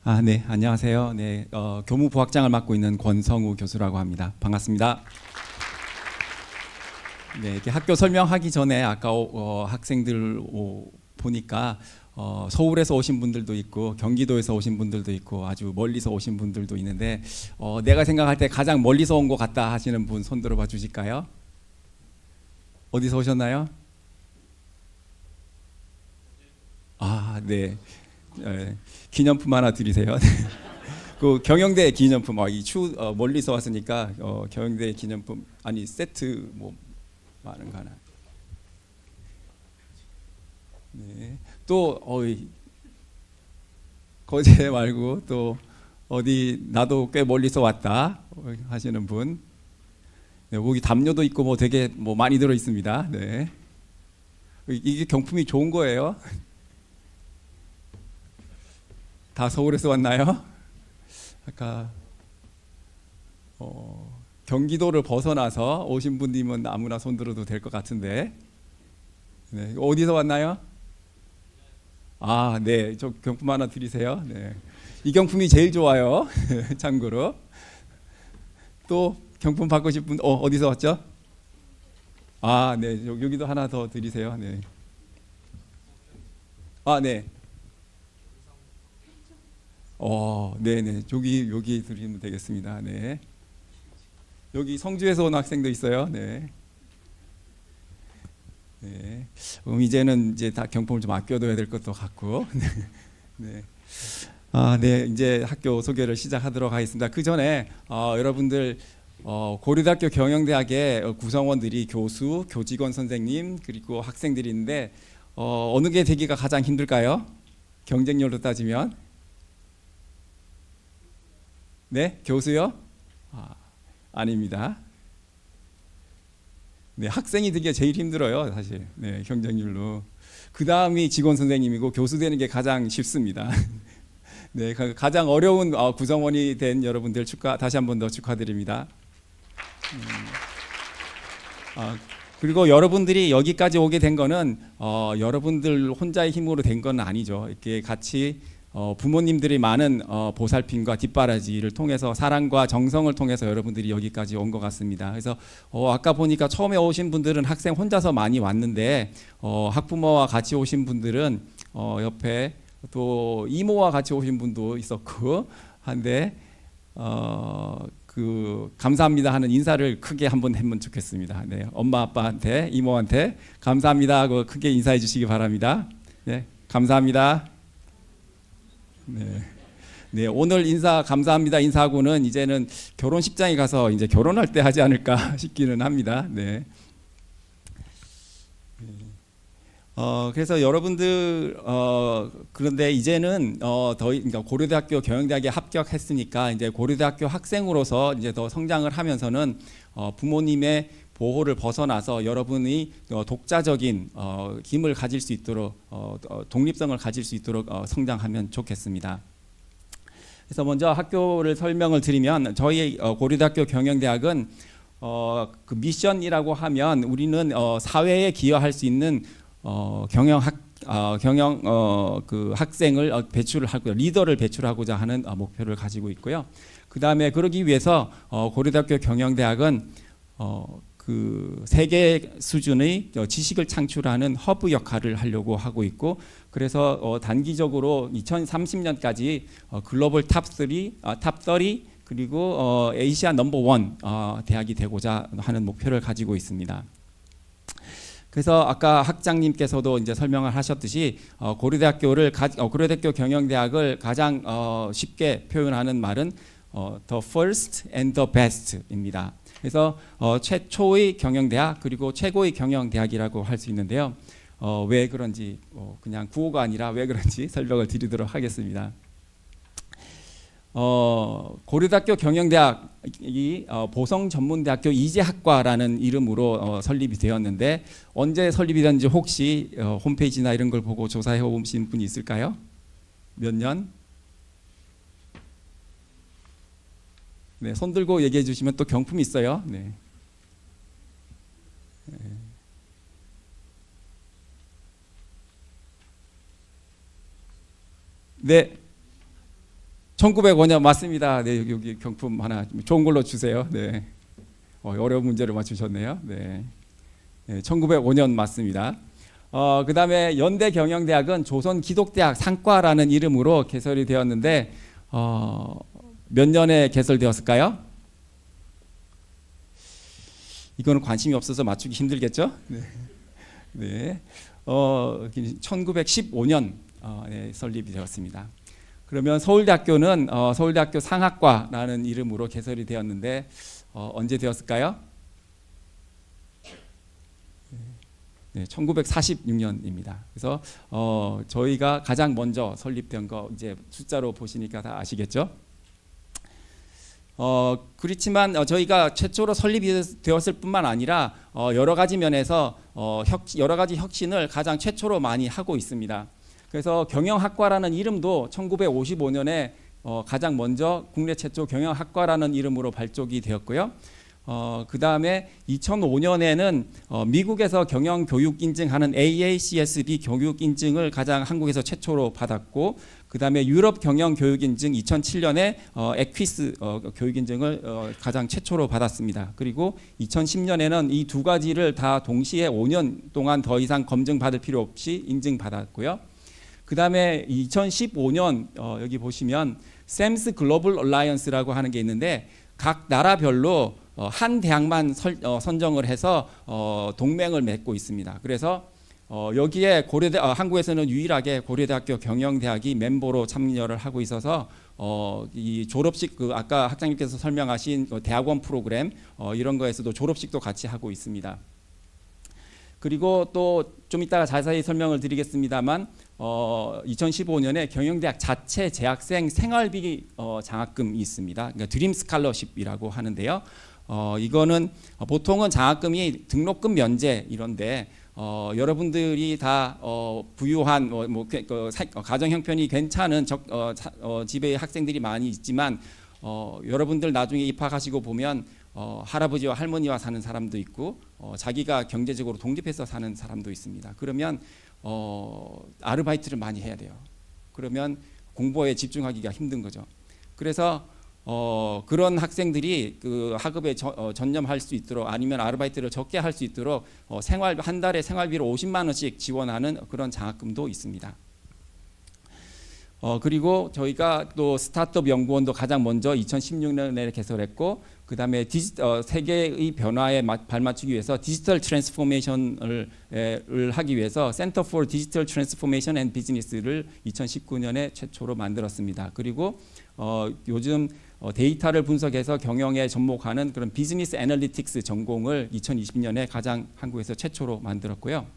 네, 안녕하세요. 네, 교무부학장을 맡고 있는 권성우 교수라고 합니다. 반갑습니다. 네, 이렇게 학교 설명하기 전에 아까 학생들 보니까 서울에서 오신 분들도 있고 경기도에서 오신 분들도 있고 아주 멀리서 오신 분들도 있는데 내가 생각할 때 가장 멀리서 온 것 같다 하시는 분 손 들어봐 주실까요? 어디서 오셨나요? 네. 기념품 하나 드리세요. 그 경영대 기념품, 멀리서 왔으니까 경영대 기념품 아니 세트 뭐 많은 거 하나. 네. 또 거제 말고 또 어디 나도 꽤 멀리서 왔다 하시는 분. 네, 여기 담요도 있고 뭐 되게 뭐 많이 들어 있습니다. 네. 이게 경품이 좋은 거예요. 다 서울에서 왔나요? 아까 경기도를 벗어나서 오신 분이면 아무나 손 들어도 될 것 같은데. 네, 어디서 왔나요? 네, 저 경품 하나 드리세요. 네, 이 경품이 제일 좋아요. 참고로 또 경품 받고 싶은 분 어디서 왔죠? 네, 여기도 하나 더 드리세요. 네. 네. 네네. 여기 드리면 되겠습니다. 네. 여기 성주에서 온 학생도 있어요. 네. 네. 그럼 이제는 이제 다 경품을 좀 아껴둬야 될 것도 같고. 네. 네. 이제 학교 소개를 시작하도록 하겠습니다. 그 전에 여러분들 고려대학교 경영대학의 구성원들이 교수, 교직원 선생님 그리고 학생들이 있는데 어느 게 되기가 가장 힘들까요? 경쟁률로 따지면. 네, 교수요? 아닙니다. 네, 학생이 되기가 제일 힘들어요, 사실. 네, 경쟁률로. 그 다음이 직원 선생님이고 교수 되는 게 가장 쉽습니다. 네, 가장 어려운 구성원이 된 여러분들 다시 한 번 더 축하드립니다. 그리고 여러분들이 여기까지 오게 된 거는 여러분들 혼자의 힘으로 된 건 아니죠. 이렇게 같이 부모님들이 많은 보살핌과 뒷바라지를 통해서 사랑과 정성을 통해서 여러분들이 여기까지 온 것 같습니다. 그래서 아까 보니까 처음에 오신 분들은 학생 혼자서 많이 왔는데 학부모와 같이 오신 분들은 옆에 또 이모와 같이 오신 분도 있었고 한데 감사합니다 하는 인사를 크게 한번 하면 좋겠습니다. 네, 엄마 아빠한테 이모한테 감사합니다 하고 크게 인사해 주시기 바랍니다. 네, 감사합니다. 네. 네, 오늘 감사합니다 인사하고는 이제는 결혼식장에 가서 이제 결혼할 때 하지 않을까 싶기는 합니다. 네. 그래서 여러분들 그런데 이제는 그러니까 고려대학교 경영대학에 합격했으니까 이제 고려대학교 학생으로서 이제 더 성장을 하면서는 부모님의 보호를 벗어나서 여러분이 독자적인 힘을 가질 수 있도록 독립성을 가질 수 있도록 성장하면 좋겠습니다. 그래서 먼저 학교를 설명을 드리면 저희 고려대학교 경영대학은 그 미션이라고 하면 우리는 사회에 기여할 수 있는 그 학생을 배출을 하고 리더를 배출하고자 하는 목표를 가지고 있고요. 그 다음에 그러기 위해서 고려대학교 경영대학은 그 세계 수준의 지식을 창출하는 허브 역할을 하려고 하고 있고 그래서 단기적으로 2030년까지 글로벌 탑30 그리고 아시아 넘버 1 대학이 되고자 하는 목표를 가지고 있습니다. 그래서 아까 학장님께서도 이제 설명을 하셨듯이 고려대학교 경영대학을 가장 쉽게 표현하는 말은 the first and the best입니다. 그래서 최초의 경영대학 그리고 최고의 경영대학이라고 할 수 있는데요. 왜 그런지 그냥 구호가 아니라 왜 그런지 설명을 드리도록 하겠습니다. 고려대학교 경영대학이 보성전문대학교 이재학과라는 이름으로 설립이 되었는데 언제 설립이 됐는지 혹시 홈페이지나 이런 걸 보고 조사해 오신 분이 있을까요? 몇 년? 네, 손 들고 얘기해 주시면 또 경품이 있어요. 네. 네. 1905년 맞습니다. 네, 여기 경품 하나 좋은 걸로 주세요. 네. 어려운 문제를 맞추셨네요. 네. 네, 1905년 맞습니다. 그다음에 연대경영대학은 조선기독대학 상과라는 이름으로 개설이 되었는데 몇 년에 개설되었을까요? 이거는 관심이 없어서 맞추기 힘들겠죠? 네. 네. 1915년 설립이 되었습니다. 그러면 서울대학교는 서울대학교 상학과라는 이름으로 개설이 되었는데 언제 되었을까요? 네, 1946년입니다. 그래서 저희가 가장 먼저 설립된 거 이제 숫자로 보시니까 다 아시겠죠? 그렇지만 저희가 최초로 설립이 되었을 뿐만 아니라 여러 가지 면에서 여러 가지 혁신을 가장 최초로 많이 하고 있습니다. 그래서 경영학과라는 이름도 1955년에 가장 먼저 국내 최초 경영학과라는 이름으로 발족이 되었고요. 그 다음에 2005년에는 미국에서 경영 교육 인증하는 AACSB 교육 인증을 가장 한국에서 최초로 받았고, 그 다음에 유럽 경영 교육 인증 2007년에 에퀴스 교육 인증을 가장 최초로 받았습니다. 그리고 2010년에는 이 두 가지를 다 동시에 5년 동안 더 이상 검증받을 필요 없이 인증받았고요. 그 다음에 2015년 여기 보시면 샘스 글로벌 얼라이언스라고 하는 게 있는데 각 나라별로 한 대학만 선정을 해서 동맹을 맺고 있습니다. 그래서 여기에 한국에서는 유일하게 고려대학교 경영대학이 멤버로 참여를 하고 있어서 이 졸업식 아까 학장님께서 설명하신 대학원 프로그램 이런 거에서도 졸업식도 같이 하고 있습니다. 그리고 또 좀 이따가 자세히 설명을 드리겠습니다만 2015년에 경영대학 자체 재학생 생활비 장학금이 있습니다. 그러니까 드림 스칼러십이라고 하는데요. 이거는 보통은 장학금이 등록금 면제 이런데 여러분들이 다 부유한 가정 형편이 괜찮은 집에 학생들이 많이 있지만 여러분들 나중에 입학하시고 보면 할아버지와 할머니와 사는 사람도 있고 자기가 경제적으로 독립해서 사는 사람도 있습니다. 그러면 아르바이트를 많이 해야 돼요. 그러면 공부에 집중하기가 힘든 거죠. 그래서 그런 학생들이 그 학업에 전념할 수 있도록 아니면 아르바이트를 적게 할 수 있도록 한 달에 생활비로 50만 원씩 지원하는 그런 장학금도 있습니다. 그리고 저희가 또 스타트업 연구원도 가장 먼저 2016년에 개설했고, 그 다음에 세계의 변화에 발맞추기 위해서 디지털 트랜스포메이션을 하기 위해서 센터 포 디지털 트랜스포메이션 앤 비즈니스를 2019년에 최초로 만들었습니다. 그리고 요즘 데이터를 분석해서 경영에 접목하는 그런 비즈니스 애널리틱스 전공을 2020년에 가장 한국에서 최초로 만들었고요.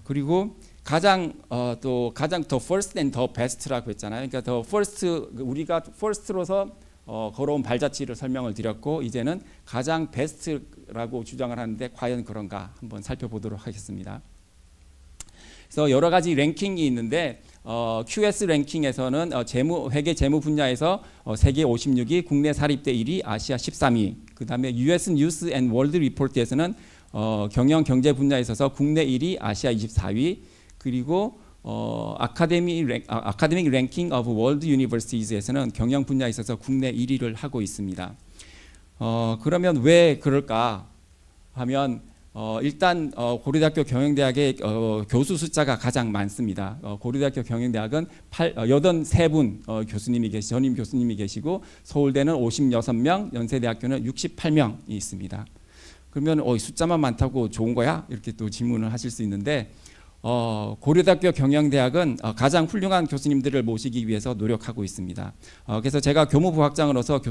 그리고 가장 더 first and the best라고 했잖아요. 그러니까 더 first 우리가 first로서 걸어온 발자취를 설명을 드렸고, 이제는 가장 베스트라고 주장을 하는데 과연 그런가 한번 살펴보도록 하겠습니다. 그래서 여러 가지 랭킹이 있는데 QS 랭킹에서는 회계 재무 분야에서 세계 56위, 국내 사립대 1위, 아시아 13위. 그 다음에 US 뉴스 앤 월드 리포트에서는 경영 경제 분야에 있어서 국내 1위, 아시아 24위. 그리고 아카데믹 랭킹 오브 월드 유니버시티즈에서는 경영 분야에 있어서 국내 1위를 하고 있습니다. 그러면 왜 그럴까 하면 일단 고려대학교 경영대학의 교수 숫자가 가장 많습니다. 고려대학교 경영대학은 83분 전임 교수님이 계시고, 서울대는 56명, 연세대학교는 68명이 있습니다. 그러면 숫자만 많다고 좋은 거야? 이렇게 또 질문을 하실 수 있는데, 고려대학교 경영대학은 가장 훌륭한 교수님들을 모시기 위해서 노력하고 있습니다. 그래서 제가 교무부학장으로서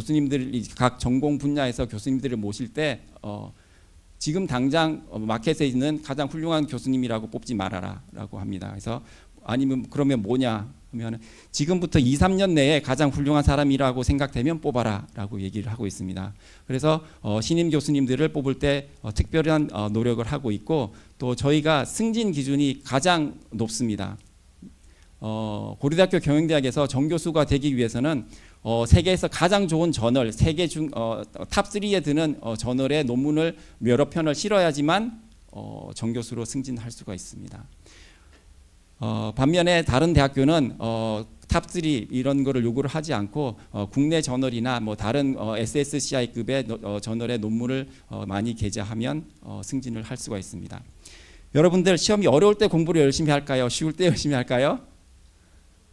각 전공 분야에서 교수님들을 모실 때 지금 당장 마켓에 있는 가장 훌륭한 교수님이라고 뽑지 말아라 라고 합니다. 그래서 아니면 그러면 뭐냐 하면 지금부터 2, 3년 내에 가장 훌륭한 사람이라고 생각되면 뽑아라 라고 얘기를 하고 있습니다. 그래서 신임 교수님들을 뽑을 때 특별한 노력을 하고 있고, 또 저희가 승진 기준이 가장 높습니다. 고려대학교 경영대학에서 정교수가 되기 위해서는 세계에서 가장 좋은 저널, 세계 중 탑3에 드는 저널의 논문을 여러 편을 실어야지만 정교수로 승진할 수가 있습니다. 반면에 다른 대학교는 탑3 이런 거를 요구를 하지 않고 국내 저널이나 뭐 다른 SSCI급의 저널의 논문을 많이 게재하면 승진을 할 수가 있습니다. 여러분들 시험이 어려울 때 공부를 열심히 할까요? 쉬울 때 열심히 할까요?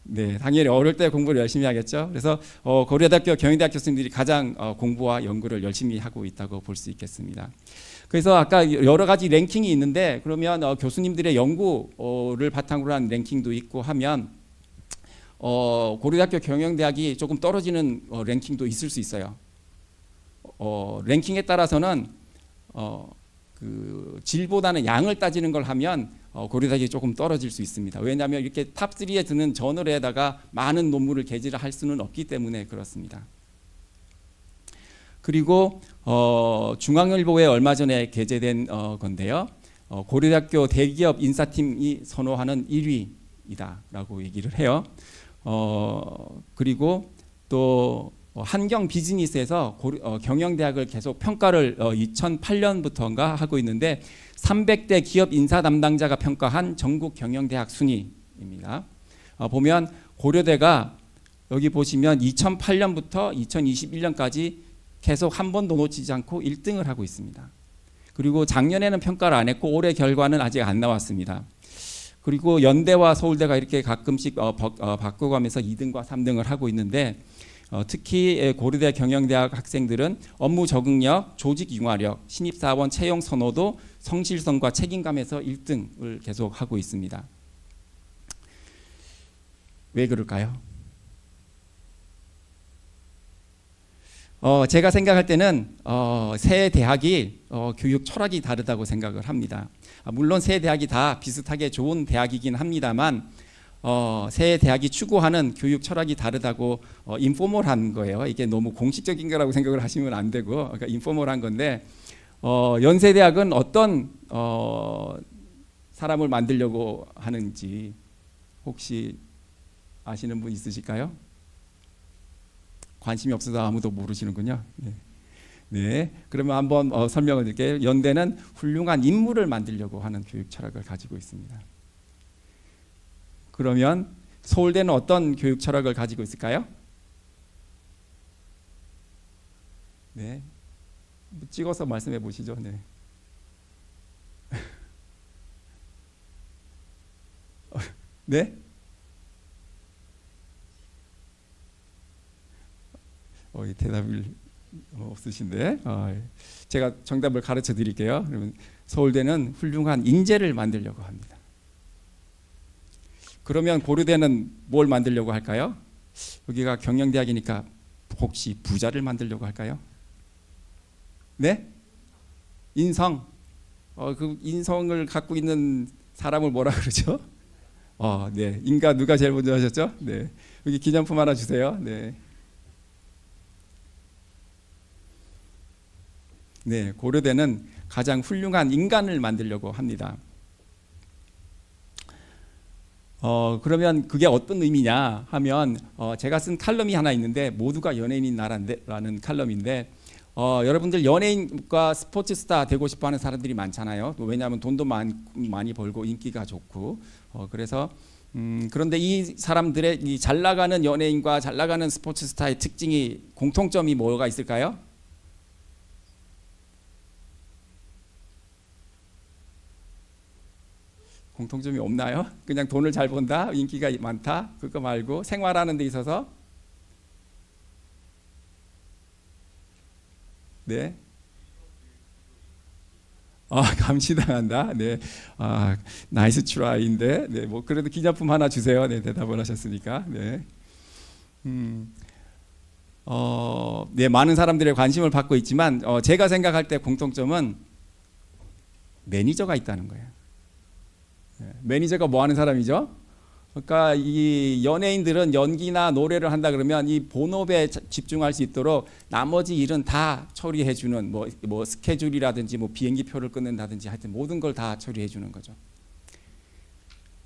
네, 당연히 어려울 때 공부를 열심히 하겠죠. 그래서 고려대학교 경희대학 교수님들이 가장 공부와 연구를 열심히 하고 있다고 볼 수 있겠습니다. 그래서 아까 여러 가지 랭킹이 있는데 그러면 교수님들의 연구를 바탕으로 한 랭킹도 있고 하면 고려대학교 경영대학이 조금 떨어지는 랭킹도 있을 수 있어요. 랭킹에 따라서는 그 질보다는 양을 따지는 걸 하면 고려대학이 조금 떨어질 수 있습니다. 왜냐하면 이렇게 탑3에 드는 저널에다가 많은 논문을 게재를 할 수는 없기 때문에 그렇습니다. 그리고 중앙일보에 얼마 전에 게재된 건데요. 고려대학교 대기업 인사팀이 선호하는 1위이다라고 얘기를 해요. 그리고 또 한경 비즈니스에서 경영대학을 계속 평가를 2008년부터인가 하고 있는데 300대 기업 인사 담당자가 평가한 전국 경영대학 순위입니다. 보면 고려대가 여기 보시면 2008년부터 2021년까지 계속 한 번도 놓치지 않고 1등을 하고 있습니다. 그리고 작년에는 평가를 안 했고 올해 결과는 아직 안 나왔습니다. 그리고 연대와 서울대가 이렇게 가끔씩 바꿔가면서 2등과 3등을 하고 있는데 특히 고려대 경영대학 학생들은 업무 적응력, 조직 융화력, 신입사원 채용 선호도, 성실성과 책임감에서 1등을 계속 하고 있습니다. 왜 그럴까요? 제가 생각할 때는 세 대학이 교육 철학이 다르다고 생각을 합니다. 물론 세 대학이 다 비슷하게 좋은 대학이긴 합니다만 세 대학이 추구하는 교육 철학이 다르다고 인포멀한 거예요. 이게 너무 공식적인 거라고 생각을 하시면 안 되고 그러니까 인포멀한 건데 연세대학은 어떤 사람을 만들려고 하는지 혹시 아시는 분 있으실까요? 관심이 없어서 아무도 모르시는군요. 네. 네, 그러면 한번 설명을 드릴게요. 연대는 훌륭한 인물을 만들려고 하는 교육 철학을 가지고 있습니다. 그러면 서울대는 어떤 교육 철학을 가지고 있을까요? 네, 찍어서 말씀해 보시죠. 네. 네? 대답이 없으신데 제가 정답을 가르쳐 드릴게요. 그러면 서울대는 훌륭한 인재를 만들려고 합니다. 그러면 고려대는 뭘 만들려고 할까요? 여기가 경영대학이니까 혹시 부자를 만들려고 할까요? 네? 인성. 그 인성을 갖고 있는 사람을 뭐라 그러죠? 네. 인가 누가 제일 먼저 하셨죠? 네. 여기 기념품 하나 주세요. 네. 네, 고려대는 가장 훌륭한 인간을 만들려고 합니다. 그러면 그게 어떤 의미냐 하면 제가 쓴 칼럼이 하나 있는데 모두가 연예인인 나라라는 칼럼인데 여러분들 연예인과 스포츠 스타 되고 싶어하는 사람들이 많잖아요. 왜냐하면 돈도 많이 벌고 인기가 좋고 그래서 그런데 이 사람들의 이 잘 나가는 연예인과 잘 나가는 스포츠 스타의 특징이 공통점이 뭐가 있을까요? 공통점이 없나요? 그냥 돈을 잘 번다, 인기가 많다, 그거 말고 생활하는 데 있어서 네, 감시당한다. 네, 나이스 트라이인데, 네, 뭐 그래도 기념품 하나 주세요. 네, 대답을 하셨으니까. 네, 네, 많은 사람들의 관심을 받고 있지만 제가 생각할 때 공통점은 매니저가 있다는 거예요. 매니저가 뭐 하는 사람이죠? 그러니까 이 연예인들은 연기나 노래를 한다 그러면 이 본업에 집중할 수 있도록 나머지 일은 다 처리해 주는 뭐 스케줄이라든지 뭐 비행기 표를 끊는다든지 하여튼 모든 걸 다 처리해 주는 거죠.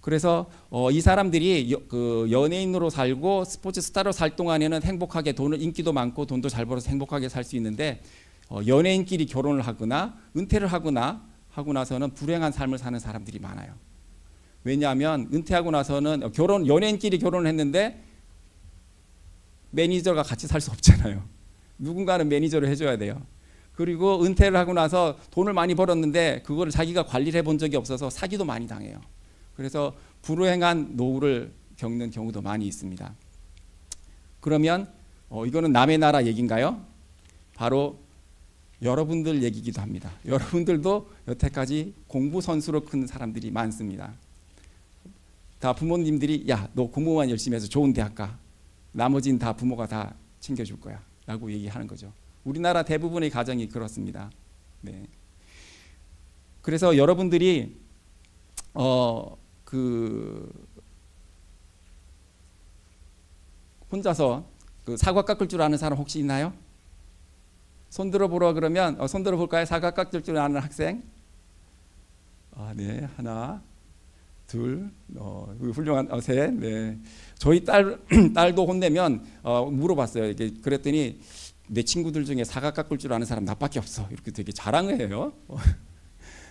그래서 이 사람들이 그 연예인으로 살고 스포츠 스타로 살 동안에는 행복하게 인기도 많고 돈도 잘 벌어서 행복하게 살 수 있는데 연예인끼리 결혼을 하거나 은퇴를 하거나 하고 나서는 불행한 삶을 사는 사람들이 많아요. 왜냐하면 은퇴하고 나서는 연예인끼리 결혼했는데 매니저가 같이 살 수 없잖아요. 누군가는 매니저를 해줘야 돼요. 그리고 은퇴를 하고 나서 돈을 많이 벌었는데 그거를 자기가 관리를 해본 적이 없어서 사기도 많이 당해요. 그래서 불행한 노후를 겪는 경우도 많이 있습니다. 그러면 이거는 남의 나라 얘기인가요? 바로 여러분들 얘기기도 합니다. 여러분들도 여태까지 공부 선수로 큰 사람들이 많습니다. 다 부모님들이 야, 너 공부만 열심히 해서 좋은 대학 가. 나머지는 다 부모가 다 챙겨줄 거야 라고 얘기하는 거죠. 우리나라 대부분의 가정이 그렇습니다. 네. 그래서 여러분들이 혼자서 사과 깎을 줄 아는 사람 혹시 있나요? 손 들어보라 그러면 손 들어볼까요? 사과 깎을 줄 아는 학생? 네, 하나, 둘, 훌륭한 셋. 네. 저희 딸도 혼내면 물어봤어요. 그랬더니 내 친구들 중에 사과 깎을 줄 아는 사람 나밖에 없어. 이렇게 되게 자랑을 해요.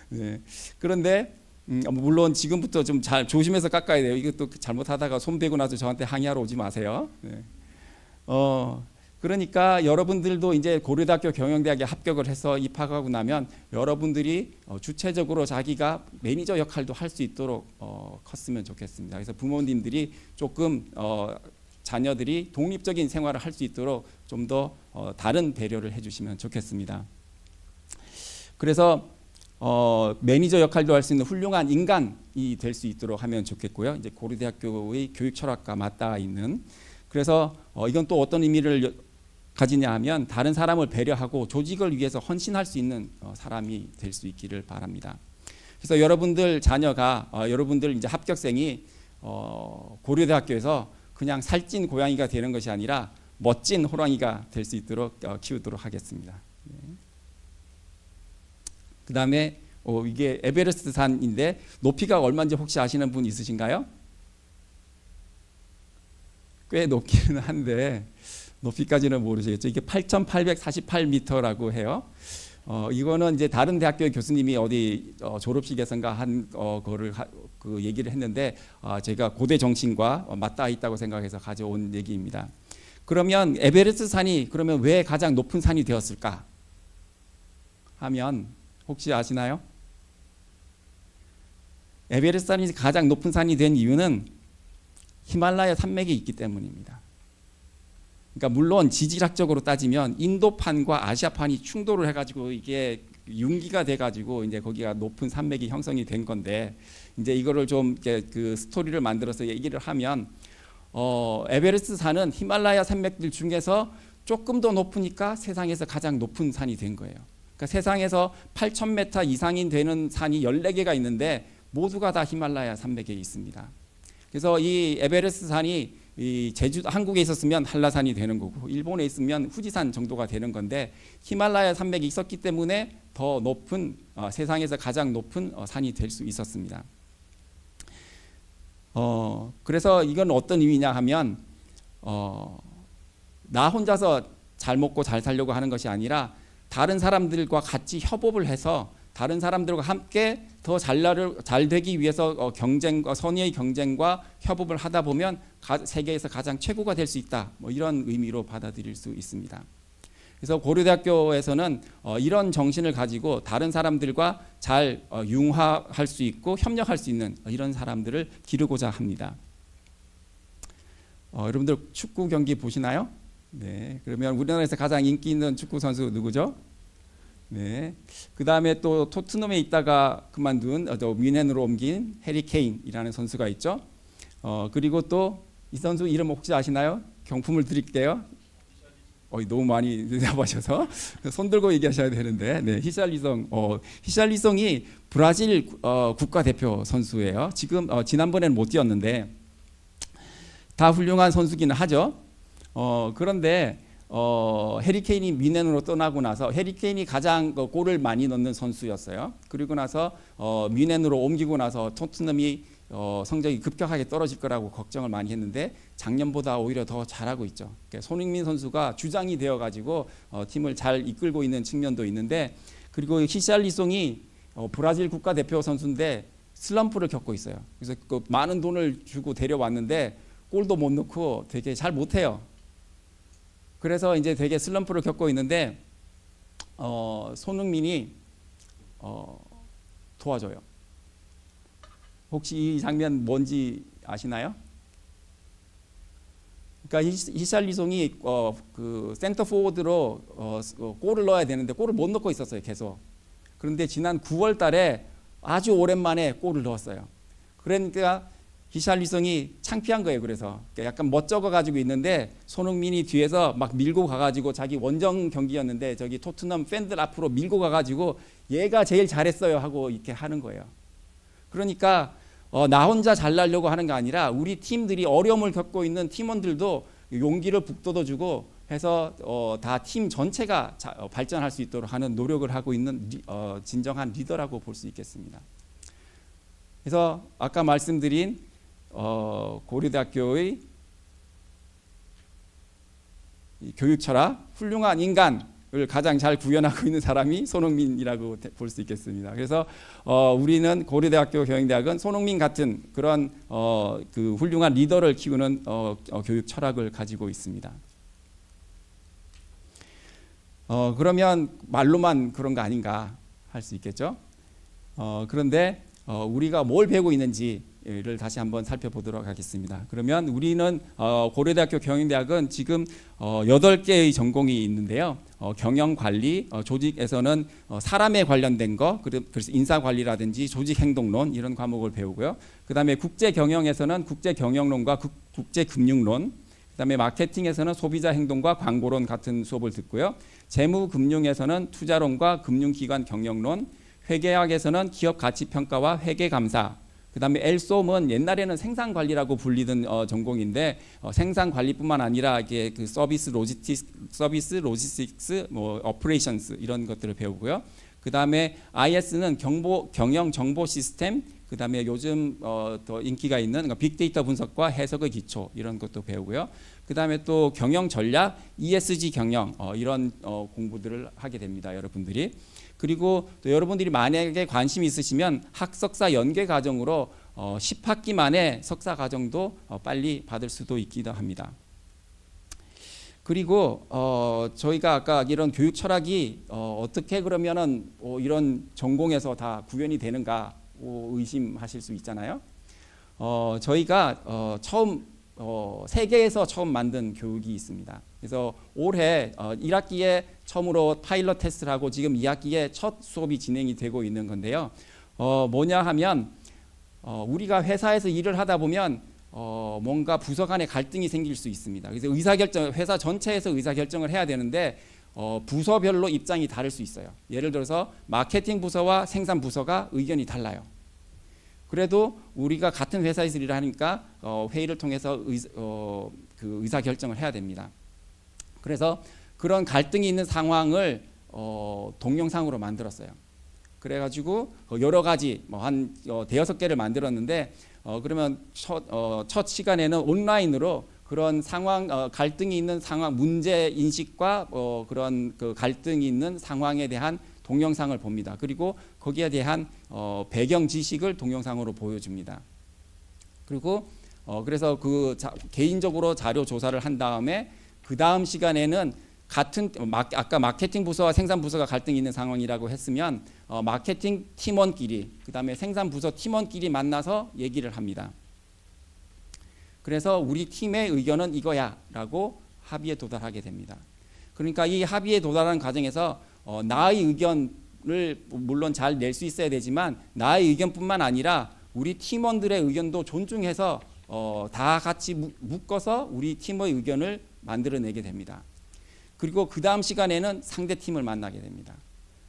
네. 그런데 물론 지금부터 좀 잘 조심해서 깎아야 돼요. 이것도 잘못하다가 손 베고 나서 저한테 항의하러 오지 마세요. 네. 그러니까 여러분들도 이제 고려대학교 경영대학에 합격을 해서 입학하고 나면 여러분들이 주체적으로 자기가 매니저 역할도 할 수 있도록 컸으면 좋겠습니다. 그래서 부모님들이 조금 자녀들이 독립적인 생활을 할 수 있도록 좀 더 다른 배려를 해주시면 좋겠습니다. 그래서 매니저 역할도 할 수 있는 훌륭한 인간이 될 수 있도록 하면 좋겠고요. 이제 고려대학교의 교육 철학과 맞닿아 있는, 그래서 이건 또 어떤 의미를 가지냐 하면 다른 사람을 배려하고 조직을 위해서 헌신할 수 있는 사람이 될 수 있기를 바랍니다. 그래서 여러분들 자녀가 여러분들 이제 합격생이 고려대학교에서 그냥 살찐 고양이가 되는 것이 아니라 멋진 호랑이가 될 수 있도록 키우도록 하겠습니다. 네. 그 다음에 이게 에베레스트 산인데 높이가 얼마인지 혹시 아시는 분 있으신가요? 꽤 높기는 한데 높이까지는 모르시겠죠. 이게 8,848m라고 해요. 이거는 이제 다른 대학교 교수님이 어디 졸업식에선가 한 거를 그 얘기를 했는데 제가 고대 정신과 맞닿아 있다고 생각해서 가져온 얘기입니다. 그러면 에베레스트 산이 그러면 왜 가장 높은 산이 되었을까 하면 혹시 아시나요? 에베레스트 산이 가장 높은 산이 된 이유는 히말라야 산맥이 있기 때문입니다. 그러니까 물론 지질학적으로 따지면 인도판과 아시아판이 충돌을 해가지고 이게 융기가 돼가지고 이제 거기가 높은 산맥이 형성이 된 건데, 이제 이거를 좀 그 스토리를 만들어서 얘기를 하면 에베레스트 산은 히말라야 산맥들 중에서 조금 더 높으니까 세상에서 가장 높은 산이 된 거예요. 그러니까 세상에서 8,000m 이상이 되는 산이 14개가 있는데 모두가 다 히말라야 산맥에 있습니다. 그래서 이 에베레스트 산이 한국에 있었으면 한라산이 되는 거고 일본에 있으면 후지산 정도가 되는 건데 히말라야 산맥이 있었기 때문에 더 높은 세상에서 가장 높은 산이 될 수 있었습니다. 그래서 이건 어떤 의미냐 하면 나 혼자서 잘 먹고 잘 살려고 하는 것이 아니라 다른 사람들과 같이 협업을 해서 다른 사람들과 함께 더 잘 되기 위해서 선의의 경쟁과 협업을 하다 보면 세계에서 가장 최고가 될 수 있다. 뭐 이런 의미로 받아들일 수 있습니다. 그래서 고려대학교에서는 이런 정신을 가지고 다른 사람들과 잘 융화할 수 있고 협력할 수 있는 이런 사람들을 기르고자 합니다. 여러분들 축구 경기 보시나요? 네. 그러면 우리나라에서 가장 인기 있는 축구 선수 누구죠? 네. 그 다음에 또 토트넘에 있다가 그만둔 뮌헨으로 옮긴 해리 케인이라는 선수가 있죠. 그리고 또 이 선수 이름 혹시 아시나요? 경품을 드릴게요. 너무 많이 대답하셔서 손 들고 얘기하셔야 되는데, 네, 히샬리송이 브라질 국가대표 선수예요. 지금 지난번에는 못 뛰었는데 다 훌륭한 선수기는 하죠. 그런데 해리 케인이 뮌헨으로 떠나고 나서 해리 케인이 가장 골을 많이 넣는 선수였어요. 그리고 나서 뮌헨으로 옮기고 나서 토트넘이 성적이 급격하게 떨어질 거라고 걱정을 많이 했는데 작년보다 오히려 더 잘하고 있죠. 그러니까 손흥민 선수가 주장이 되어가지고 팀을 잘 이끌고 있는 측면도 있는데, 그리고 히샬리송이 브라질 국가대표 선수인데 슬럼프를 겪고 있어요. 그래서 그 많은 돈을 주고 데려왔는데 골도 못 넣고 되게 잘 못해요. 그래서 이제 되게 슬럼프를 겪고 있는데 손흥민이 도와줘요. 혹시 이 장면 뭔지 아시나요? 그러니까 히샬리송이 그 센터 포워드로 골을 넣어야 되는데 골을 못 넣고 있었어요, 계속. 그런데 지난 9월 달에 아주 오랜만에 골을 넣었어요. 그러니까 히샬리송이 창피한 거예요. 그래서 약간 멋쩍어 가지고 있는데 손흥민이 뒤에서 막 밀고 가가지고 자기 원정 경기였는데 저기 토트넘 팬들 앞으로 밀고 가가지고 얘가 제일 잘했어요 하고 이렇게 하는 거예요. 그러니까 나 혼자 잘나려고 하는 게 아니라 우리 팀들이 어려움을 겪고 있는 팀원들도 용기를 북돋아주고 해서 다 팀 전체가 발전할 수 있도록 하는 노력을 하고 있는 진정한 리더라고 볼 수 있겠습니다. 그래서 아까 말씀드린 고려대학교의 교육 철학, 훌륭한 인간을 가장 잘 구현하고 있는 사람이 손흥민이라고 볼 수 있겠습니다. 그래서 우리는 고려대학교 경영대학은 손흥민 같은 그런 그 훌륭한 리더를 키우는 교육 철학을 가지고 있습니다. 그러면 말로만 그런 거 아닌가 할 수 있겠죠. 그런데 우리가 뭘 배우고 있는지를 다시 한번 살펴보도록 하겠습니다. 그러면 우리는 고려대학교 경영대학은 지금 8개의 전공이 있는데요. 경영관리, 조직에서는 사람에 관련된 거, 그래서 인사관리라든지 조직행동론 이런 과목을 배우고요. 그 다음에 국제경영에서는 국제경영론과 국제금융론, 그 다음에 마케팅에서는 소비자 행동과 광고론 같은 수업을 듣고요. 재무금융에서는 투자론과 금융기관 경영론, 회계학에서는 기업 가치평가와 회계감사, 그 다음에 엘솜은 옛날에는 생산관리라고 불리던 전공인데 생산관리뿐만 아니라 이게 그 서비스 로지스틱스, 뭐 오퍼레이션스 이런 것들을 배우고요. 그 다음에 IS는 경영정보시스템, 그 다음에 요즘 더 인기가 있는 빅데이터 분석과 해석의 기초 이런 것도 배우고요. 그 다음에 또 경영전략, ESG 경영 이런 공부들을 하게 됩니다, 여러분들이. 그리고 또 여러분들이 만약에 관심이 있으시면 학석사 연계 과정으로 10학기 만에 석사 과정도 빨리 받을 수도 있기도 합니다. 그리고 저희가 아까 이런 교육 철학이 어떻게 그러면은 이런 전공에서 다 구현이 되는가 의심하실 수 있잖아요. 저희가 처음 세계에서 처음 만든 교육이 있습니다. 그래서 올해 1학기에 처음으로 파일럿 테스트를 하고 지금 2학기에 첫 수업이 진행이 되고 있는 건데요. 뭐냐 하면 우리가 회사에서 일을 하다 보면 뭔가 부서 간에 갈등이 생길 수 있습니다. 그래서 의사결정, 회사 전체에서 의사결정을 해야 되는데 부서별로 입장이 다를 수 있어요. 예를 들어서 마케팅 부서와 생산 부서가 의견이 달라요. 그래도 우리가 같은 회사에서 일을 하니까 회의를 통해서 그 의사결정을 해야 됩니다. 그래서 그런 갈등이 있는 상황을 동영상으로 만들었어요. 그래가지고 여러 가지 한 대여섯 개를 만들었는데 그러면 첫 시간에는 온라인으로 그런 상황 갈등이 있는 상황 문제 인식과 그런 그 갈등이 있는 상황에 대한 동영상을 봅니다. 그리고 거기에 대한 배경 지식을 동영상으로 보여줍니다. 그리고 그래서 그 개인적으로 자료 조사를 한 다음에 그 다음 시간에는 같은 아까 마케팅 부서와 생산 부서가 갈등이 있는 상황이라고 했으면 마케팅 팀원끼리 그 다음에 생산 부서 팀원끼리 만나서 얘기를 합니다. 그래서 우리 팀의 의견은 이거야 라고 합의에 도달하게 됩니다. 그러니까 이 합의에 도달하는 과정에서 나의 의견을 물론 잘 낼 수 있어야 되지만 나의 의견뿐만 아니라 우리 팀원들의 의견도 존중해서 다 같이 묶어서 우리 팀의 의견을 만들어내게 됩니다. 그리고 그 다음 시간에는 상대 팀을 만나게 됩니다.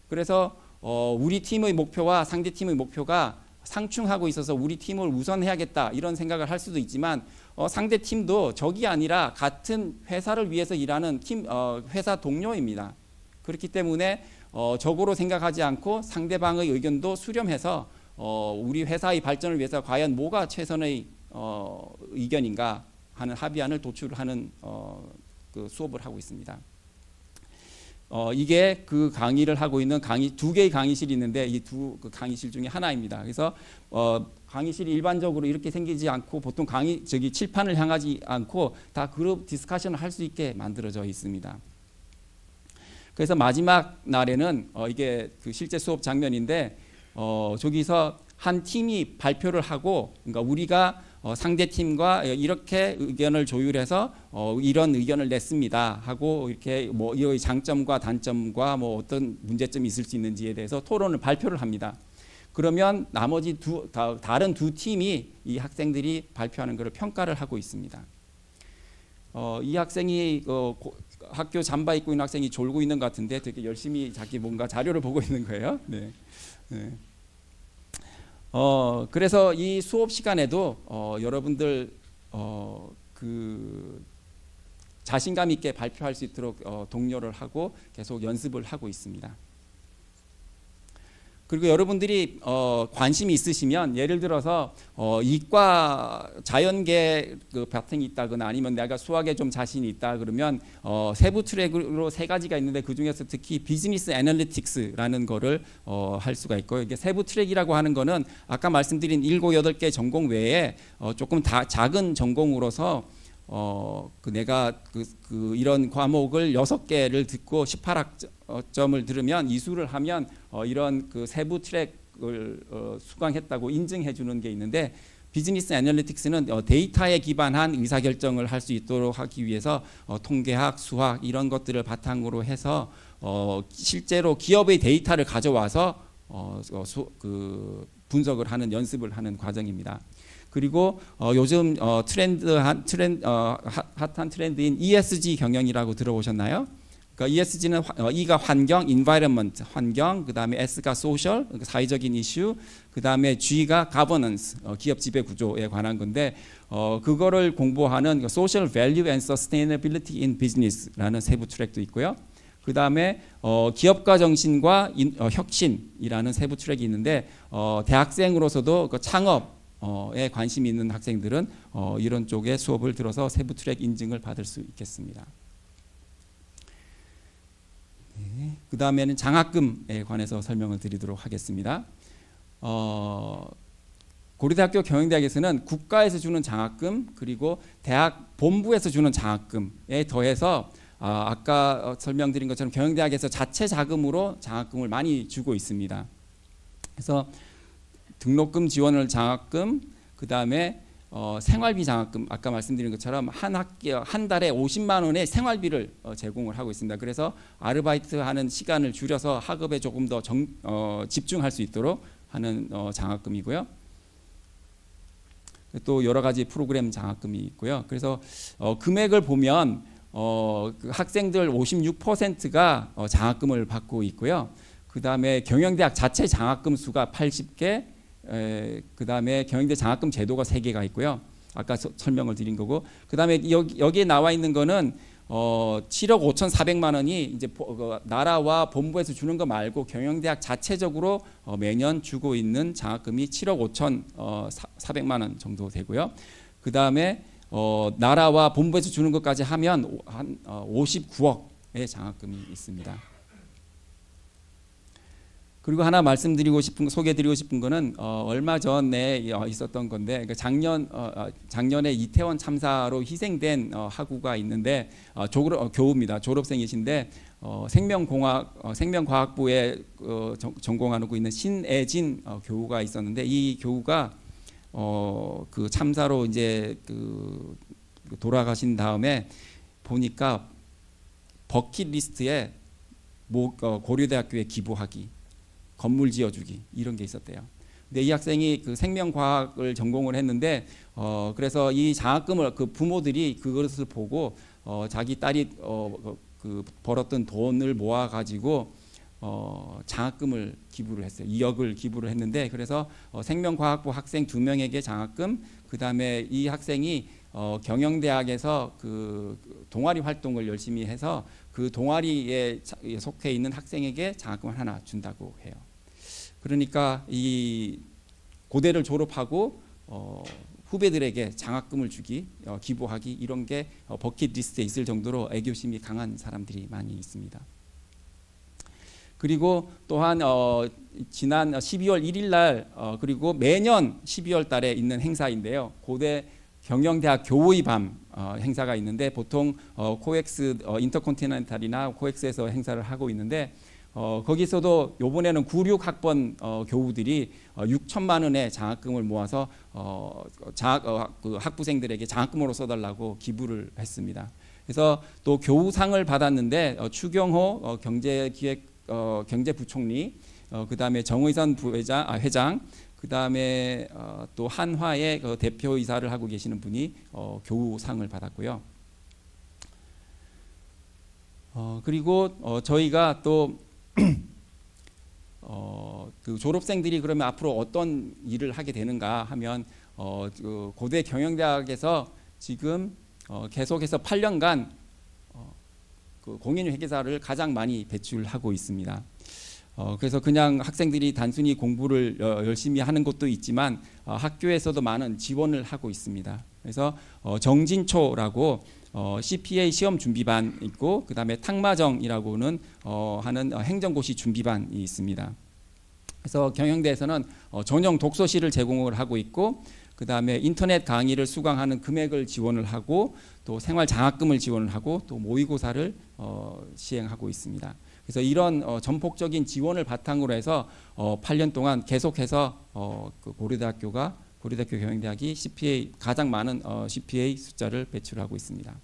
그래서 우리 팀의 목표와 상대 팀의 목표가 상충하고 있어서 우리 팀을 우선해야겠다 이런 생각을 할 수도 있지만 상대 팀도 적이 아니라 같은 회사를 위해서 일하는 회사 동료입니다. 그렇기 때문에 적으로 생각하지 않고 상대방의 의견도 수렴해서 우리 회사의 발전을 위해서 과연 뭐가 최선의 의견인가 하는 합의안을 도출하는 그 수업을 하고 있습니다. 이게 그 강의를 하고 있는 두 개의 강의실이 있는데 이 두 그 강의실 중에 하나입니다. 그래서 강의실이 일반적으로 이렇게 생기지 않고 보통 칠판을 향하지 않고 다 그룹 디스커션을 할 수 있게 만들어져 있습니다. 그래서 마지막 날에는 이게 그 실제 수업 장면인데 저기서 한 팀이 발표를 하고, 그러니까 우리가 상대 팀과 이렇게 의견을 조율해서 이런 의견을 냈습니다 하고 이렇게 뭐 이 장점과 단점과 뭐 어떤 문제점이 있을 수 있는지에 대해서 발표를 합니다. 그러면 나머지 다른 두 팀이 이 학생들이 발표하는 것을 평가를 하고 있습니다. 이 학생이 학교 잠바 입고 있는 학생이 졸고 있는 것 같은데 되게 열심히 자기 뭔가 자료를 보고 있는 거예요. 네. 네. 그래서 이 수업 시간에도 여러분들 그 자신감 있게 발표할 수 있도록 독려를 하고 계속 연습을 하고 있습니다. 그리고 여러분들이 관심이 있으시면 예를 들어서 이과 자연계 그 바탕이 있다거나 아니면 내가 수학에 좀 자신이 있다 그러면 세부 트랙으로 3가지가 있는데 그 중에서 특히 비즈니스 애널리틱스라는 거를 할 수가 있고요. 이게 세부 트랙이라고 하는 거는 아까 말씀드린 7, 8개 전공 외에 조금 작은 전공으로서 내가 이런 과목을 6개를 듣고 18학점을 들으면 이수를 하면 이런 그 세부 트랙을 수강했다고 인증해 주는 게 있는데, 비즈니스 애널리틱스는 데이터에 기반한 의사결정을 할 수 있도록 하기 위해서 통계학, 수학 이런 것들을 바탕으로 해서 실제로 기업의 데이터를 가져와서 분석을 하는 연습을 하는 과정입니다. 그리고 요즘 핫한 트렌드인 ESG 경영이라고 들어보셨나요? 그러니까 ESG는 E가 환경, environment, 환경, 그 다음에 S가 social, 사회적인 이슈, 그 다음에 G가 governance, 기업 지배 구조에 관한 건데 그거를 공부하는 social value and sustainability in business라는 세부 트랙도 있고요. 그 다음에 기업가 정신과 혁신이라는 세부 트랙이 있는데 대학생으로서도 그 창업에 관심이 있는 학생들은 이런 쪽의 수업을 들어서 세부 트랙 인증을 받을 수 있겠습니다. 네, 그 다음에는 장학금에 관해서 설명을 드리도록 하겠습니다. 고려대학교 경영대학에서는 국가에서 주는 장학금 그리고 대학 본부에서 주는 장학금에 더해서 아까 설명드린 것처럼 경영대학에서 자체 자금으로 장학금을 많이 주고 있습니다. 그래서 등록금 지원을 장학금, 그 다음에 생활비 장학금, 아까 말씀드린 것처럼 한 달에 50만 원의 생활비를 제공을 하고 있습니다. 그래서 아르바이트 하는 시간을 줄여서 학업에 조금 더 집중할 수 있도록 하는 장학금이고요. 또 여러 가지 프로그램 장학금이 있고요. 그래서 금액을 보면 그 학생들 56%가 장학금을 받고 있고요. 그 다음에 경영대학 자체 장학금 수가 80개, 그 다음에 경영대 장학금 제도가 3개가 있고요. 아까 설명을 드린 거고, 그 다음에 여기에 나와 있는 거는 7억 5,400만 원이 이제 나라와 본부에서 주는 거 말고 경영대학 자체적으로 매년 주고 있는 장학금이 7억 5,400만 원 정도 되고요. 그 다음에 나라와 본부에서 주는 것까지 하면 한 59억의 장학금이 있습니다. 그리고 하나 소개드리고 싶은 거는 얼마 전에 있었던 건데, 작년에 이태원 참사로 희생된 학우가 있는데 교우입니다. 졸업생이신데 생명과학부에 전공하고 있는 신애진 교우가 있었는데, 이 교우가 그 참사로 이제 돌아가신 다음에 보니까 버킷리스트에 고려대학교에 기부하기, 건물 지어주기 이런 게 있었대요. 근데 이 학생이 그 생명과학을 전공을 했는데 그래서 이 장학금을 그 부모들이 그것을 보고 자기 딸이 벌었던 돈을 모아 가지고 장학금을 기부를 했어요. 2억을 기부를 했는데, 그래서 생명과학부 학생 2명에게 장학금, 그 다음에 이 학생이 경영대학에서 그 동아리 활동을 열심히 해서 그 동아리에 속해 있는 학생에게 장학금을 하나 준다고 해요. 그러니까 이 고대를 졸업하고 후배들에게 장학금을 주기, 기부하기 이런 게 버킷리스트에 있을 정도로 애교심이 강한 사람들이 많이 있습니다. 그리고 또한 지난 12월 1일 날 그리고 매년 12월 달에 있는 행사인데요. 고대 경영대학 교우의 밤 행사가 있는데 보통 코엑스 인터컨티넨탈이나 코엑스에서 행사를 하고 있는데 거기서도 이번에는 96학번 교우들이 6천만 원의 장학금을 모아서 그 학부생들에게 장학금으로 써달라고 기부를 했습니다. 그래서 또 교우상을 받았는데 추경호 경제부총리, 그 다음에 정의선 회장, 그 다음에 또 한화의 그 대표이사를 하고 계시는 분이 교우상을 받았고요. 그리고 저희가 또 그 졸업생들이 그러면 앞으로 어떤 일을 하게 되는가 하면 그 고대 경영대학에서 지금 계속해서 8년간 그 공인회계사를 가장 많이 배출하고 있습니다. 그래서 그냥 학생들이 단순히 공부를 열심히 하는 것도 있지만 학교에서도 많은 지원을 하고 있습니다. 그래서 정진초라고 CPA 시험 준비반 있고 그 다음에 탁마정이라고는 하는 행정고시 준비반이 있습니다. 그래서 경영대에서는 전용 독서실을 제공을 하고 있고 그 다음에 인터넷 강의를 수강하는 금액을 지원을 하고 또 생활 장학금을 지원을 하고 또 모의고사를 시행하고 있습니다. 그래서 이런 전폭적인 지원을 바탕으로 해서 8년 동안 계속해서 그 고려대학교 경영대학이 CPA 가장 많은 CPA 숫자를 배출하고 있습니다.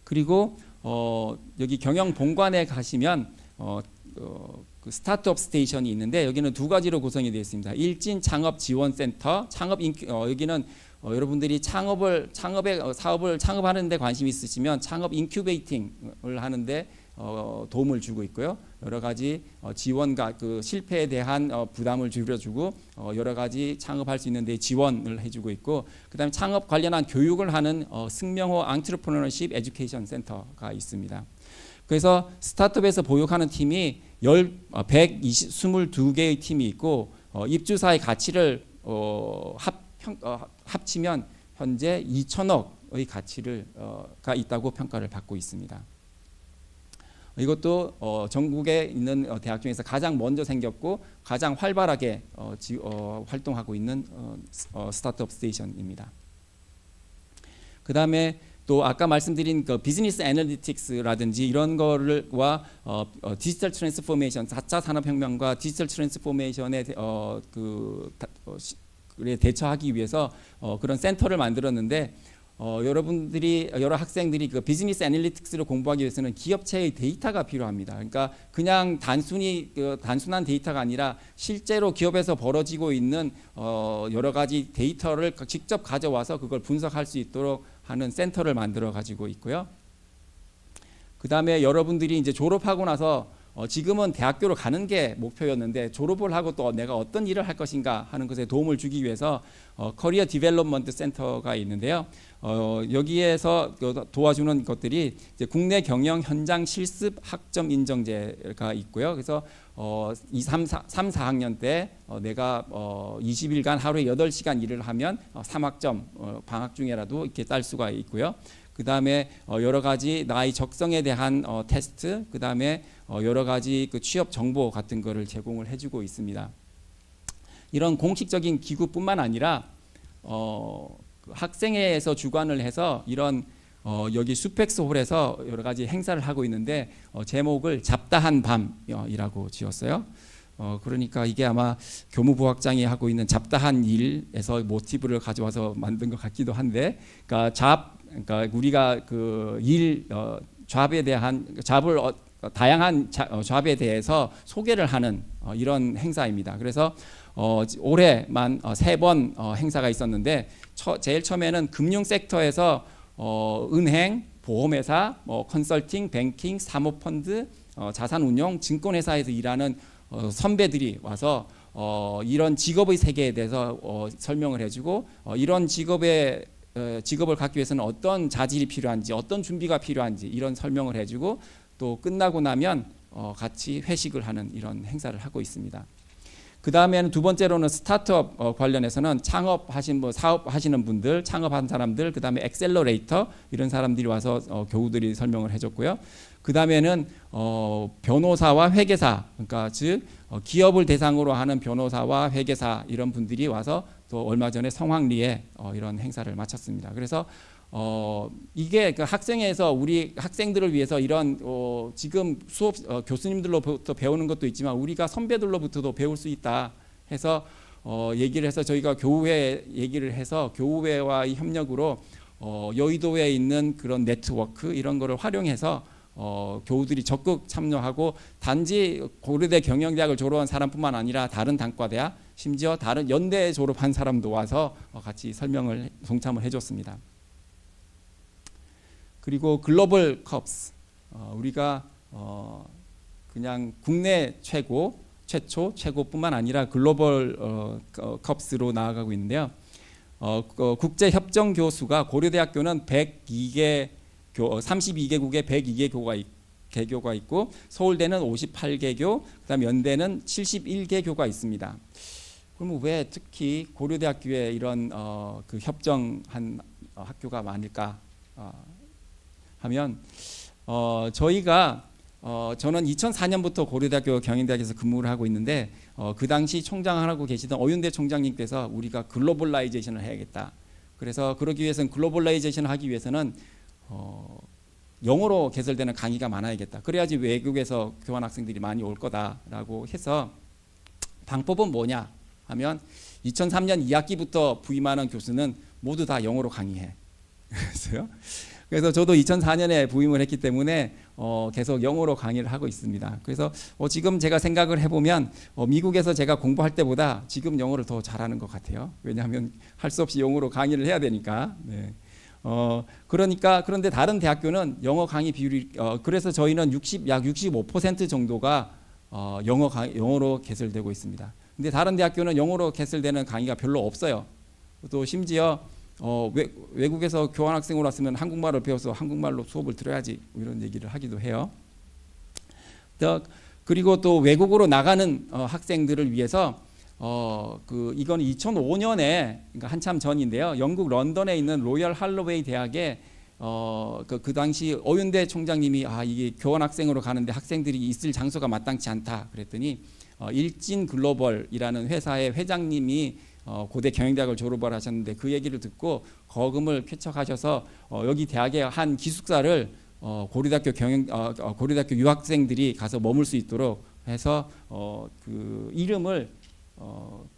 그리고 여기 경영본관에 가시면 그 스타트업 스테이션이 있는데 여기는 두 구성이 되어 있습니다. 일진 창업 지원센터, 여기는 여러분들이 사업을 창업하는 데 관심이 있으시면 창업 인큐베이팅을 하는데 도움을 주고 있고요. 여러 가지 지원과 그 실패에 대한 부담을 줄여주고 여러 가지 창업할 수 있는 데 지원을 해주고 있고 그다음에 창업 관련한 교육을 하는 승명호 안트레프너십 에듀케이션 센터가 있습니다. 그래서 스타트업에서 보육하는 팀이 122개의 팀이 있고 입주사의 가치를 합치면 현재 2천억의 가치가 있다고 평가를 받고 있습니다. 이것도 전국에 있는 대학 중에서 가장 먼저 생겼고 가장 활발하게 활동하고 있는 스타트업 스테이션입니다. 그 다음에 또 아까 말씀드린 그 비즈니스 애널리틱스라든지 이런 거를와 디지털 트랜스포메이션, 4차 산업혁명과 디지털 트랜스포메이션에 대처하기 위해서 그런 센터를 만들었는데 여러 학생들이 그 비즈니스 애널리틱스를 공부하기 위해서는 기업체의 데이터가 필요합니다. 그러니까 그냥 단순한 데이터가 아니라 실제로 기업에서 벌어지고 있는 여러 가지 데이터를 직접 가져와서 그걸 분석할 수 있도록 하는 센터를 만들어 가지고 있고요. 그 다음에 여러분들이 이제 졸업하고 나서 지금은 대학교로 가는 게 목표였는데 졸업을 하고 또 내가 어떤 일을 할 것인가 하는 것에 도움을 주기 위해서 커리어 디벨롭먼트 센터가 있는데요. 여기에서 도와주는 것들이 이제 국내 경영 현장 실습 학점 인정제가 있고요. 그래서 3, 4학년 때 내가 20일간 하루에 8시간 일을 하면 3학점 방학 중에라도 이렇게 딸 수가 있고요. 그 다음에 여러 가지 나의 적성에 대한 테스트, 그 다음에 여러 가지 그 취업 정보 같은 거를 제공을 해주고 있습니다. 이런 공식적인 기구뿐만 아니라 학생회에서 주관을 해서 이런 여기 수펙스홀에서 여러 가지 행사를 하고 있는데 제목을 잡다한 밤이라고 지었어요. 그러니까 이게 아마 교무부학장이 하고 있는 잡다한 일에서 모티브를 가져와서 만든 것 같기도 한데, 그러니까 우리가 그 잡에 대한 다양한 잡에 대해서 소개를 하는 이런 행사입니다. 그래서 올해만 3번 행사가 있었는데 제일 처음에는 금융 섹터에서 은행, 보험회사, 컨설팅, 뱅킹, 사모펀드, 자산운용, 증권회사에서 일하는 선배들이 와서 이런 직업의 세계에 대해서 설명을 해주고 이런 직업을 갖기 위해서는 어떤 자질이 필요한지 어떤 준비가 필요한지 이런 설명을 해주고 또 끝나고 나면 같이 회식을 하는 이런 행사를 하고 있습니다. 그 다음에는 두 번째로는 스타트업 관련해서는 창업하신 사업하시는 분들, 창업한 사람들, 그 다음에 엑셀러레이터 이런 사람들이 와서 교우들이 설명을 해줬고요. 그 다음에는 변호사와 회계사, 그러니까 즉 기업을 대상으로 하는 변호사와 회계사 이런 분들이 와서 또 얼마 전에 성황리에 이런 행사를 마쳤습니다. 그래서 이게 그 학생회에서 우리 학생들을 위해서 이런 지금 수업 교수님들로부터 배우는 것도 있지만 우리가 선배들로부터도 배울 수 있다 해서 얘기를 해서 저희가 교우회 얘기를 해서 교우회와의 협력으로 여의도에 있는 그런 네트워크 이런 거를 활용해서 교우들이 적극 참여하고 단지 고려대 경영대학을 졸업한 사람뿐만 아니라 다른 단과대학 심지어 다른 연대 졸업한 사람도 와서 같이 설명을 동참을 해줬습니다. 그리고 글로벌 컵스 우리가 그냥 국내 최초뿐만 아니라 글로벌 컵스로 나아가고 있는데요. 국제 협정 교수가 고려대학교는 32개국에 102개교가 있고 서울대는 58개교, 그다음 연대는 71개교가 있습니다. 그러면 왜 특히 고려대학교에 이런 그 협정한 학교가 많을까 하면 저희가 저는 2004년부터 고려대학교 경영대학에서 근무를 하고 있는데 그 당시 총장을 하고 계시던 어윤대 총장님께서 우리가 글로벌라이제이션을 해야겠다. 그래서 그러기 위해서는 글로벌라이제이션을 하기 위해서는 영어로 개설되는 강의가 많아야겠다. 그래야지 외국에서 교환 학생들이 많이 올 거다라고 해서 방법은 뭐냐 하면 2003년 2학기부터 부임하는 교수는 모두 다 영어로 강의해. 그래서 저도 2004년에 부임을 했기 때문에 계속 영어로 강의를 하고 있습니다. 그래서 지금 제가 생각을 해보면 미국에서 제가 공부할 때보다 지금 영어를 더 잘하는 것 같아요. 왜냐하면 할 수 없이 영어로 강의를 해야 되니까. 네. 그런데 다른 대학교는 영어 강의 비율이 그래서 저희는 약 65% 정도가 영어로 개설되고 있습니다. 근데 다른 대학교는 영어로 개설되는 강의가 별로 없어요. 또 심지어 외국에서 교환학생으로 왔으면 한국말을 배워서 한국말로 수업을 들어야지 이런 얘기를 하기도 해요. 그리고 또 외국으로 나가는 학생들을 위해서 이건 2005년에 그러니까 한참 전인데요. 영국 런던에 있는 로열 할로웨이 대학에 그 당시 어윤대 총장님이 이게 교환학생으로 가는데 학생들이 있을 장소가 마땅치 않다 그랬더니 일진 글로벌이라는 회사의 회장님이 고대 경영대학을 졸업을 하셨는데 그 얘기를 듣고 거금을 쾌척하셔서 여기 대학의 한 기숙사를 고려대학교 유학생들이 가서 머물 수 있도록 해서 그 이름을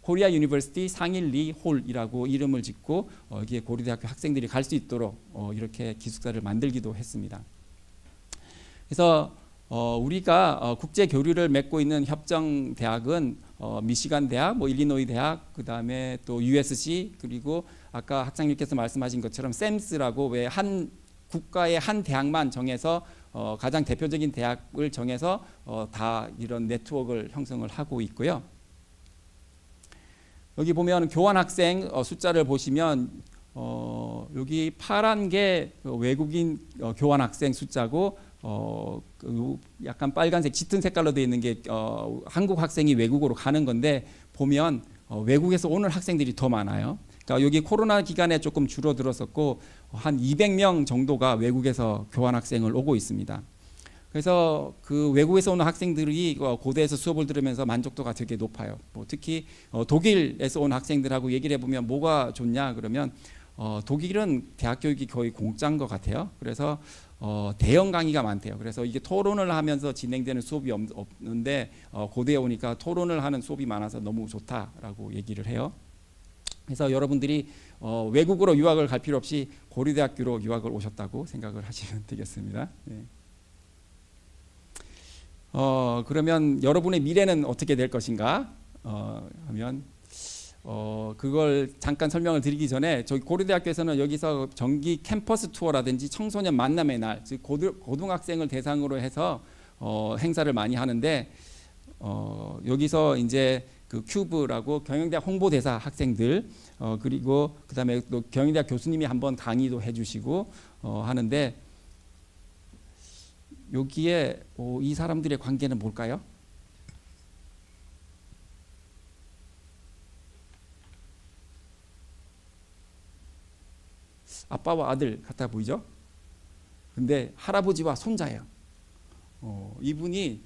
코리아 유니버시티 상일리 홀이라고 이름을 짓고 여기에 고려대학교 학생들이 갈 수 있도록 이렇게 기숙사를 만들기도 했습니다. 그래서 우리가 국제 교류를 맺고 있는 협정 대학은 미시간 대학, 일리노이 대학, 그 다음에 또 USC 그리고 아까 학장님께서 말씀하신 것처럼 샘스라고 왜 한 국가의 한 대학만 정해서 가장 대표적인 대학을 정해서 다 이런 네트워크를 형성을 하고 있고요. 여기 보면 교환 학생 숫자를 보시면 여기 파란 게 외국인 교환 학생 숫자고 약간 빨간색 짙은 색깔로 되어 있는 게 한국 학생이 외국으로 가는 건데 보면 외국에서 오는 학생들이 더 많아요. 그러니까 여기 코로나 기간에 조금 줄어들었었고 한 200명 정도가 외국에서 교환 학생을 오고 있습니다. 그래서 그 외국에서 오는 학생들이 고대에서 수업을 들으면서 만족도가 되게 높아요. 특히 독일에서 온 학생들하고 얘기를 해보면 뭐가 좋냐 그러면 독일은 대학 교육이 거의 공짜인 것 같아요. 그래서 대형 강의가 많대요. 그래서 이게 토론을 하면서 진행되는 수업이 없는데 고대에 오니까 토론을 하는 수업이 많아서 너무 좋다라고 얘기를 해요. 그래서 여러분들이 외국으로 유학을 갈 필요 없이 고려대학교로 유학을 오셨다고 생각을 하시면 되겠습니다. 네. 그러면 여러분의 미래는 어떻게 될 것인가 하면 그걸 잠깐 설명을 드리기 전에 저희 고려대학교에서는 여기서 정기 캠퍼스 투어라든지 청소년 만남의 날, 즉 고등학생을 대상으로 해서 행사를 많이 하는데 여기서 이제 그 큐브라고 경영대학 홍보대사 학생들 그리고 그다음에 또 경영대학 교수님이 한번 강의도 해주시고 하는데 여기에 이 사람들의 관계는 뭘까요? 아빠와 아들 같아 보이죠? 근데 할아버지와 손자예요. 이분이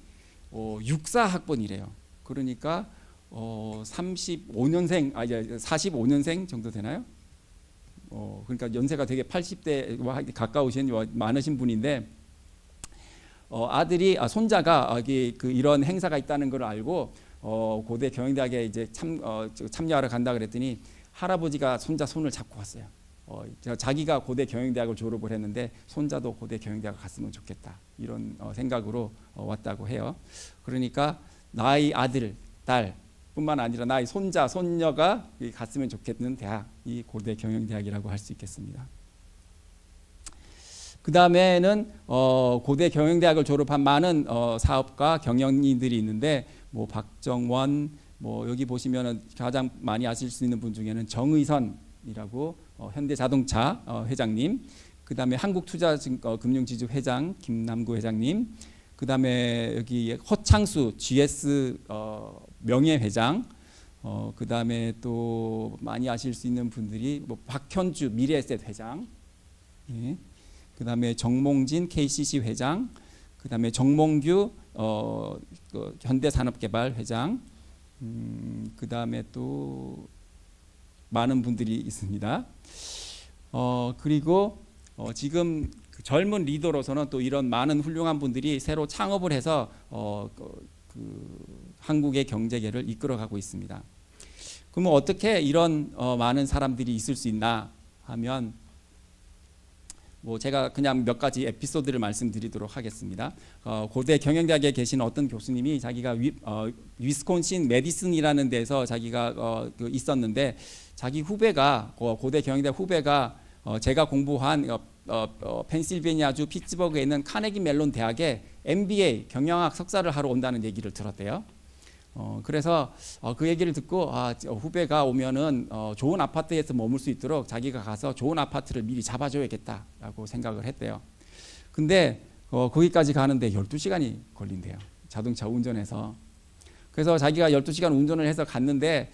육사학번이래요. 그러니까 35년생, 이제 45년생 정도 되나요? 그러니까 연세가 되게 80대와 가까우신 많으신 분인데, 아들이 손자가 이런 행사가 있다는 걸 알고 고대 경영대학에 이제 참여하러 간다 그랬더니 할아버지가 손자 손을 잡고 왔어요. 자기가 고대 경영대학을 졸업을 했는데 손자도 고대 경영대학을 갔으면 좋겠다, 이런 생각으로 왔다고 해요. 그러니까 나의 아들, 딸 뿐만 아니라 나의 손자, 손녀가 갔으면 좋겠는 대학이 고대 경영대학이라고 할 수 있겠습니다. 그 다음에는 고대 경영대학을 졸업한 많은 사업가 경영인들이 있는데, 뭐 박정원, 뭐 여기 보시면은 가장 많이 아실 수 있는 분 중에는 정의선이라고 현대자동차 회장님, 그 다음에 한국투자금융지주 회장 김남구 회장님, 그 다음에 여기 허창수 GS 명예회장, 그 다음에 또 많이 아실 수 있는 분들이 뭐 박현주 미래에셋 회장, 예. 그 다음에 정몽진 KCC 회장, 그 다음에 정몽규 현대산업개발 회장, 그 다음에 또 많은 분들이 있습니다. 그리고 지금 그 젊은 리더로서는 또 이런 많은 훌륭한 분들이 새로 창업을 해서 한국의 경제계를 이끌어가고 있습니다. 그러면 어떻게 이런 많은 사람들이 있을 수 있나 하면, 뭐 제가 그냥 몇 가지 에피소드를 말씀드리도록 하겠습니다. 고대 경영대학에 계신 어떤 교수님이 자기가 위스콘신 메디슨이라는 데서 자기가 있었는데, 자기 후배가 고대 경영대학 후배가 제가 공부한 펜실베니아주 피츠버그에 있는 카네기 멜론 대학에 MBA 경영학 석사를 하러 온다는 얘기를 들었대요. 그래서 그 얘기를 듣고 후배가 오면은 좋은 아파트에서 머물 수 있도록 자기가 가서 좋은 아파트를 미리 잡아줘야겠다라고 생각을 했대요. 근데 거기까지 가는데 12시간이 걸린대요. 자동차 운전해서. 그래서 자기가 12시간 운전을 해서 갔는데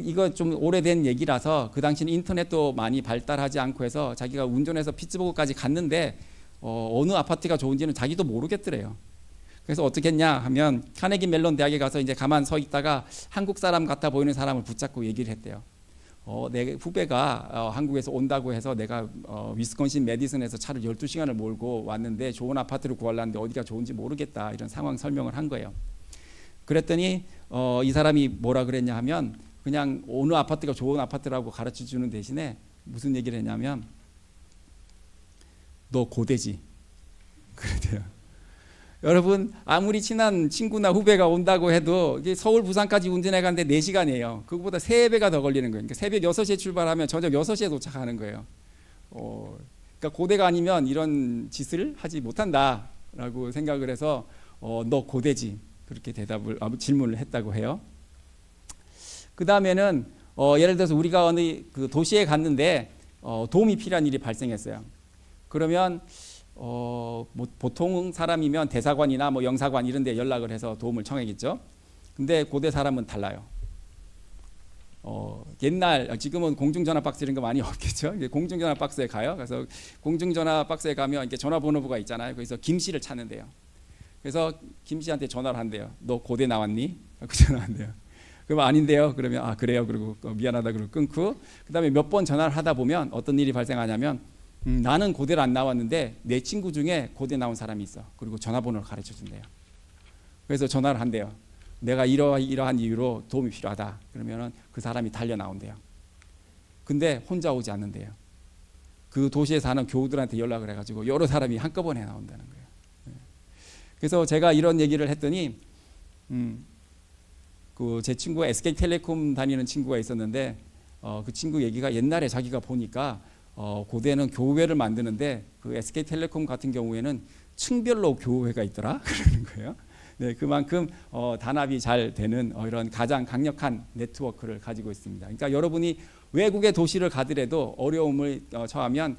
이거 좀 오래된 얘기라서 그 당시는 인터넷도 많이 발달하지 않고 해서 자기가 운전해서 피츠버그까지 갔는데 어느 아파트가 좋은지는 자기도 모르겠더래요. 그래서 어떻게 했냐 하면 카네기 멜론 대학에 가서 이제 가만 서 있다가 한국 사람 같아 보이는 사람을 붙잡고 얘기를 했대요. 내 후배가 한국에서 온다고 해서 내가 위스콘신 메디슨에서 차를 12시간을 몰고 왔는데 좋은 아파트를 구하려는데 어디가 좋은지 모르겠다, 이런 상황 설명을 한 거예요. 그랬더니 이 사람이 뭐라 그랬냐 하면, 그냥 어느 아파트가 좋은 아파트라고 가르쳐 주는 대신에 무슨 얘기를 했냐면, 너 고대지, 그랬대요. 여러분, 아무리 친한 친구나 후배가 온다고 해도 이게 서울 부산까지 운전해 가는데 4시간이에요. 그거보다 3배가 더 걸리는 거예요. 그러니까 새벽 6시에 출발하면 저녁 6시에 도착하는 거예요. 그러니까 고대가 아니면 이런 짓을 하지 못한다라고 생각을 해서 너 고대지, 그렇게 질문을 했다고 해요. 그 다음에는 예를 들어서 우리가 어느 그 도시에 갔는데 도움이 필요한 일이 발생했어요. 그러면 뭐 보통 사람이면 대사관이나 뭐 영사관 이런 데 연락을 해서 도움을 청하겠죠. 근데 고대 사람은 달라요. 지금은 공중전화 박스 이런 거 많이 없겠죠. 공중전화 박스에 가요. 그래서 공중전화 박스에 가면 이렇게 전화번호부가 있잖아요. 그래서 김 씨를 찾는데요. 그래서 김 씨한테 전화를 한대요. 너 고대 나왔니? 그 전화한대요. 그럼 아닌데요. 그러면 그래요. 그리고 미안하다 그러고 끊고, 그 다음에 몇 번 전화를 하다 보면 어떤 일이 발생하냐면, 나는 고대를 안 나왔는데 내 친구 중에 고대 나온 사람이 있어. 그리고 전화번호를 가르쳐 준대요. 그래서 전화를 한대요. 내가 이러한 이유로 도움이 필요하다. 그러면은 그 사람이 달려 나온대요. 근데 혼자 오지 않는데요. 그 도시에 사는 교우들한테 연락을 해가지고 여러 사람이 한꺼번에 나온다는 거예요. 그래서 제가 이런 얘기를 했더니 제 친구가 SK텔레콤 다니는 친구가 있었는데 그 친구 얘기가 옛날에 자기가 보니까 고대는 교회를 만드는데 그 SK텔레콤 같은 경우에는 층별로 교회가 있더라 그러는 거예요. 네, 그만큼 단합이 잘 되는 이런 가장 강력한 네트워크를 가지고 있습니다. 그러니까 여러분이 외국의 도시를 가더라도 어려움을 처하면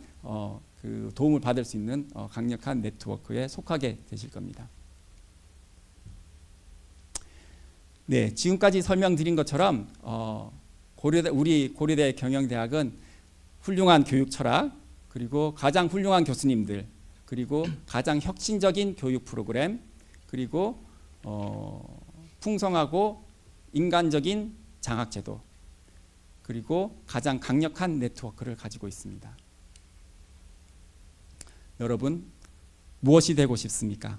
그 도움을 받을 수 있는 강력한 네트워크에 속하게 되실 겁니다. 네, 지금까지 설명드린 것처럼 우리 고려대 경영대학은 훌륭한 교육 철학, 그리고 가장 훌륭한 교수님들, 그리고 가장 혁신적인 교육 프로그램, 그리고 풍성하고 인간적인 장학제도, 그리고 가장 강력한 네트워크를 가지고 있습니다. 여러분, 무엇이 되고 싶습니까?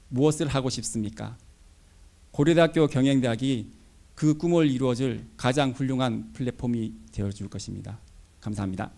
무엇을 하고 싶습니까? 고려대학교 경영대학이 그 꿈을 이루어줄 가장 훌륭한 플랫폼이 되어줄 것입니다. 감사합니다.